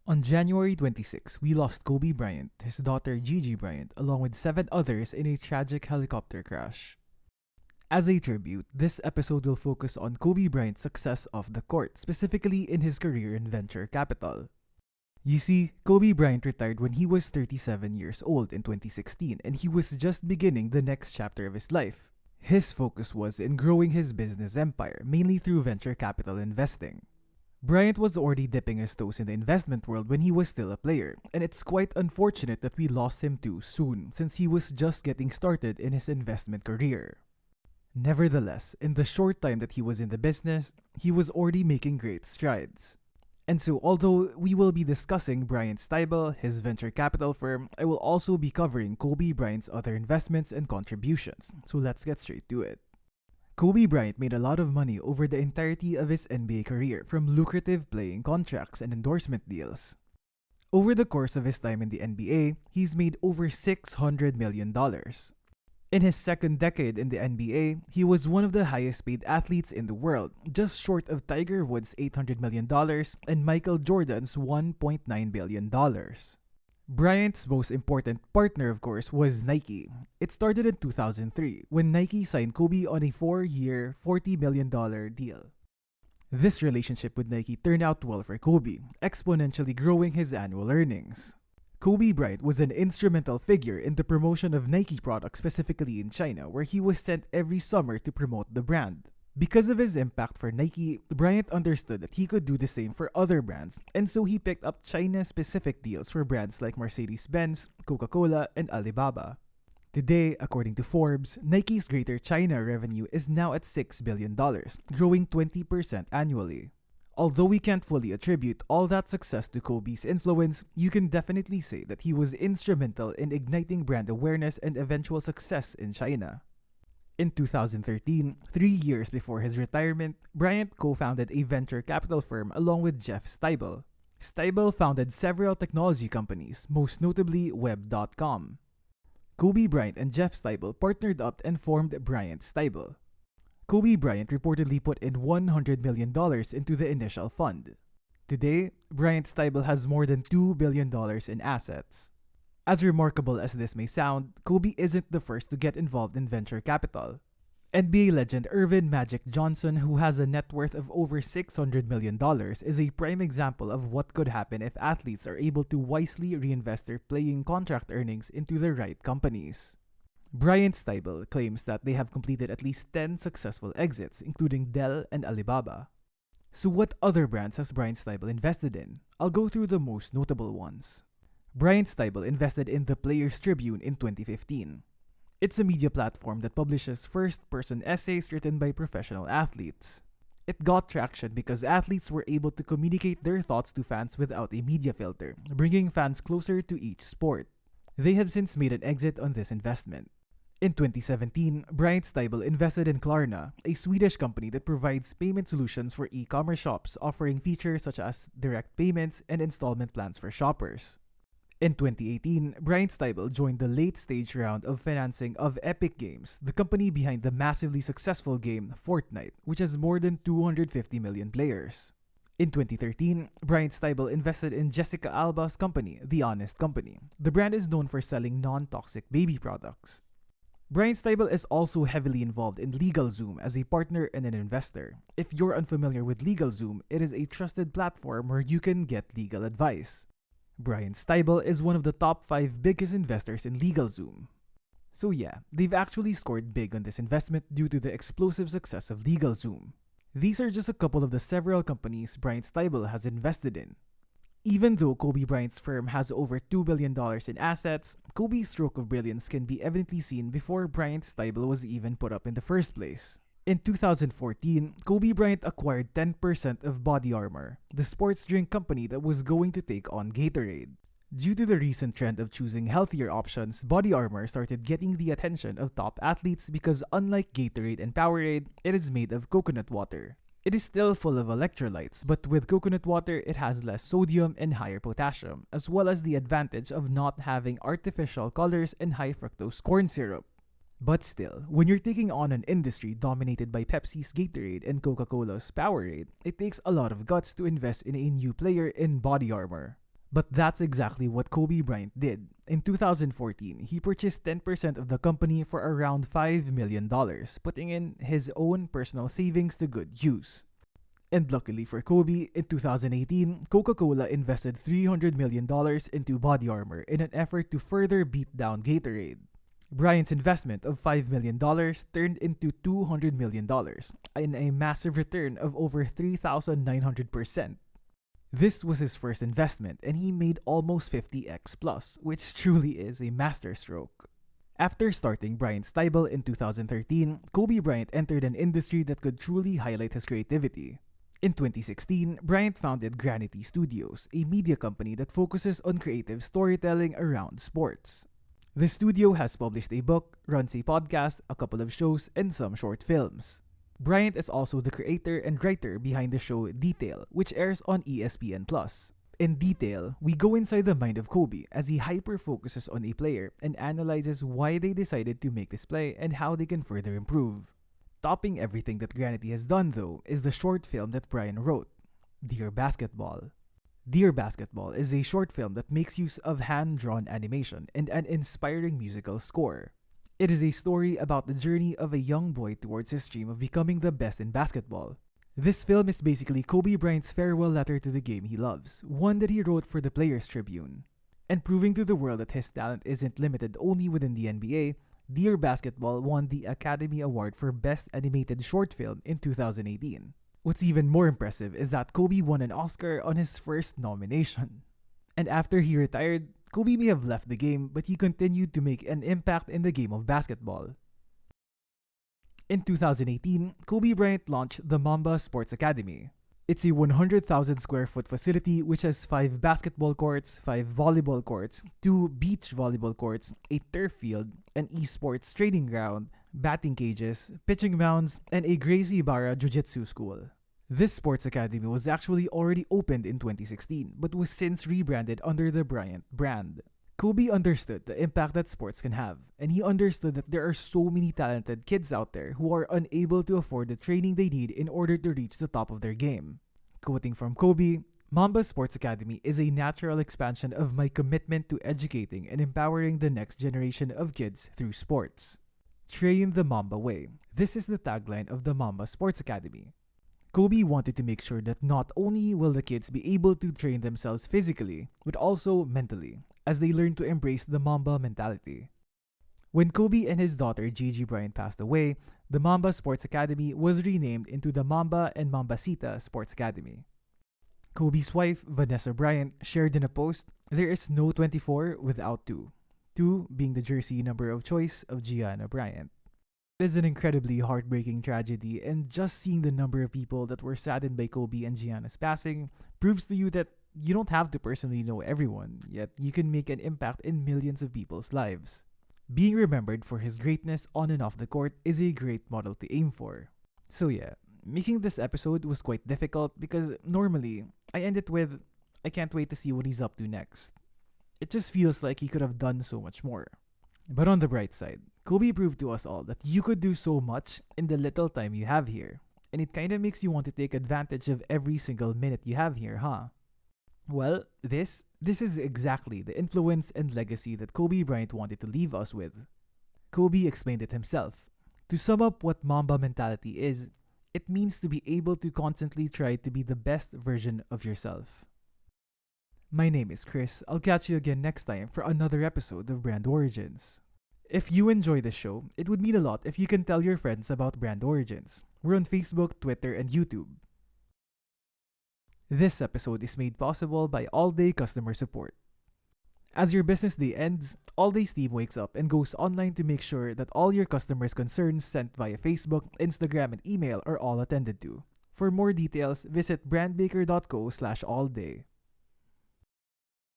On January 26, we lost Kobe Bryant, his daughter Gigi Bryant, along with 7 others in a tragic helicopter crash. As a tribute, this episode will focus on Kobe Bryant's success off the court, specifically in his career in venture capital. You see, Kobe Bryant retired when he was 37 years old in 2016, and he was just beginning the next chapter of his life. His focus was in growing his business empire, mainly through venture capital investing. Bryant was already dipping his toes in the investment world when he was still a player, and it's quite unfortunate that we lost him too soon since he was just getting started in his investment career. Nevertheless, in the short time that he was in the business, he was already making great strides. And so, although we will be discussing Bryant Stibel, his venture capital firm, I will also be covering Kobe Bryant's other investments and contributions, so let's get straight to it. Kobe Bryant made a lot of money over the entirety of his NBA career from lucrative playing contracts and endorsement deals. Over the course of his time in the NBA, he's made over $600 million. In his second decade in the NBA, he was one of the highest paid athletes in the world, just short of Tiger Woods' $800 million and Michael Jordan's $1.9 billion. Bryant's most important partner, of course, was Nike. It started in 2003 when Nike signed Kobe on a 4-year, $40 million deal. This relationship with Nike turned out well for Kobe, exponentially growing his annual earnings. Kobe Bryant was an instrumental figure in the promotion of Nike products, specifically in China, where he was sent every summer to promote the brand. Because of his impact for Nike, Bryant understood that he could do the same for other brands, and so he picked up China-specific deals for brands like Mercedes-Benz, Coca-Cola, and Alibaba. Today, according to Forbes, Nike's Greater China revenue is now at $6 billion, growing 20% annually. Although we can't fully attribute all that success to Kobe's influence, you can definitely say that he was instrumental in igniting brand awareness and eventual success in China. In 2013, 3 years before his retirement, Bryant co-founded a venture capital firm along with Jeff Stibel. Stibel founded several technology companies, most notably Web.com. Kobe Bryant and Jeff Stibel partnered up and formed Bryant Stable. Kobe Bryant reportedly put in $100 million into the initial fund. Today, Bryant Stibel has more than $2 billion in assets. As remarkable as this may sound, Kobe isn't the first to get involved in venture capital. NBA legend Earvin Magic Johnson, who has a net worth of over $600 million, is a prime example of what could happen if athletes are able to wisely reinvest their playing contract earnings into the right companies. Bryant Stibel claims that they have completed at least 10 successful exits, including Dell and Alibaba. So what other brands has Bryant Stibel invested in? I'll go through the most notable ones. Bryant Stibel invested in the Players Tribune in 2015. It's a media platform that publishes first-person essays written by professional athletes. It got traction because athletes were able to communicate their thoughts to fans without a media filter, bringing fans closer to each sport. They have since made an exit on this investment. In 2017, Bryant Stibel invested in Klarna, a Swedish company that provides payment solutions for e-commerce shops, offering features such as direct payments and installment plans for shoppers. In 2018, Bryant Stibel joined the late-stage round of financing of Epic Games, the company behind the massively successful game Fortnite, which has more than 250 million players. In 2013, Bryant Stibel invested in Jessica Alba's company, The Honest Company. The brand is known for selling non-toxic baby products. Bryant Stibel is also heavily involved in LegalZoom as a partner and an investor. If you're unfamiliar with LegalZoom, it is a trusted platform where you can get legal advice. Bryant Stibel is one of the top 5 biggest investors in LegalZoom. So yeah, they've actually scored big on this investment due to the explosive success of LegalZoom. These are just a couple of the several companies Bryant Stibel has invested in. Even though Kobe Bryant's firm has over $2 billion in assets, Kobe's stroke of brilliance can be evidently seen before Bryant Stibel was even put up in the first place. In 2014, Kobe Bryant acquired 10% of Body Armor, the sports drink company that was going to take on Gatorade. Due to the recent trend of choosing healthier options, Body Armor started getting the attention of top athletes because unlike Gatorade and Powerade, it is made of coconut water. It is still full of electrolytes, but with coconut water, it has less sodium and higher potassium, as well as the advantage of not having artificial colors and high fructose corn syrup. But still, when you're taking on an industry dominated by Pepsi's Gatorade and Coca-Cola's Powerade, it takes a lot of guts to invest in a new player in Body Armor. But that's exactly what Kobe Bryant did. In 2014, he purchased 10% of the company for around $5 million, putting in his own personal savings to good use. And luckily for Kobe, in 2018, Coca-Cola invested $300 million into body armor in an effort to further beat down Gatorade. Bryant's investment of $5 million turned into $200 million, in a massive return of over 3,900%. This was his first investment, and he made almost 50x plus, which truly is a masterstroke. After starting Bryant Stibel in 2013, Kobe Bryant entered an industry that could truly highlight his creativity. In 2016, Bryant founded Granity Studios, a media company that focuses on creative storytelling around sports. The studio has published a book, runs a podcast, a couple of shows, and some short films. Bryant is also the creator and writer behind the show Detail, which airs on ESPN+. In Detail, we go inside the mind of Kobe as he hyper-focuses on a player and analyzes why they decided to make this play and how they can further improve. Topping everything that Granity has done, though, is the short film that Bryant wrote, Dear Basketball. Dear Basketball is a short film that makes use of hand-drawn animation and an inspiring musical score. It is a story about the journey of a young boy towards his dream of becoming the best in basketball. This film is basically Kobe Bryant's farewell letter to the game he loves, one that he wrote for the Players Tribune. And proving to the world that his talent isn't limited only within the NBA, Dear Basketball won the Academy Award for Best Animated Short Film in 2018. What's even more impressive is that Kobe won an Oscar on his first nomination. And after he retired, Kobe may have left the game, but he continued to make an impact in the game of basketball. In 2018, Kobe Bryant launched the Mamba Sports Academy. It's a 100,000 square foot facility which has 5 basketball courts, 5 volleyball courts, 2 beach volleyball courts, a turf field, an esports training ground, batting cages, pitching mounds, and a Gracie Ibarra Jiu-Jitsu school. This sports academy was actually already opened in 2016 but was since rebranded under the Bryant brand. Kobe understood the impact that sports can have, and he understood that there are so many talented kids out there who are unable to afford the training they need in order to reach the top of their game. Quoting from Kobe, Mamba Sports Academy is a natural expansion of my commitment to educating and empowering the next generation of kids through sports. Train the Mamba way. This is the tagline of the Mamba Sports Academy. Kobe wanted to make sure that not only will the kids be able to train themselves physically, but also mentally, as they learn to embrace the Mamba mentality. When Kobe and his daughter Gigi Bryant passed away, the Mamba Sports Academy was renamed into the Mamba and Mambasita Sports Academy. Kobe's wife, Vanessa Bryant, shared in a post, "There is no 24 without 2. 2 being the jersey number of choice of Gianna Bryant. It is an incredibly heartbreaking tragedy, and just seeing the number of people that were saddened by Kobe and Gianna's passing proves to you that you don't have to personally know everyone, yet you can make an impact in millions of people's lives. Being remembered for his greatness on and off the court is a great model to aim for." So yeah, making this episode was quite difficult because normally I end it with, "I can't wait to see what he's up to next." It just feels like he could have done so much more. But on the bright side, Kobe proved to us all that you could do so much in the little time you have here. And it kinda makes you want to take advantage of every single minute you have here, huh? Well, this is exactly the influence and legacy that Kobe Bryant wanted to leave us with. Kobe explained it himself. To sum up what Mamba mentality is, it means to be able to constantly try to be the best version of yourself. My name is Chris. I'll catch you again next time for another episode of Brand Origins. If you enjoy the show, it would mean a lot if you can tell your friends about Brand Origins. We're on Facebook, Twitter, and YouTube. This episode is made possible by All Day Customer Support. As your business day ends, All Day's team wakes up and goes online to make sure that all your customers' concerns sent via Facebook, Instagram, and email are all attended to. For more details, visit brandbaker.co/allday.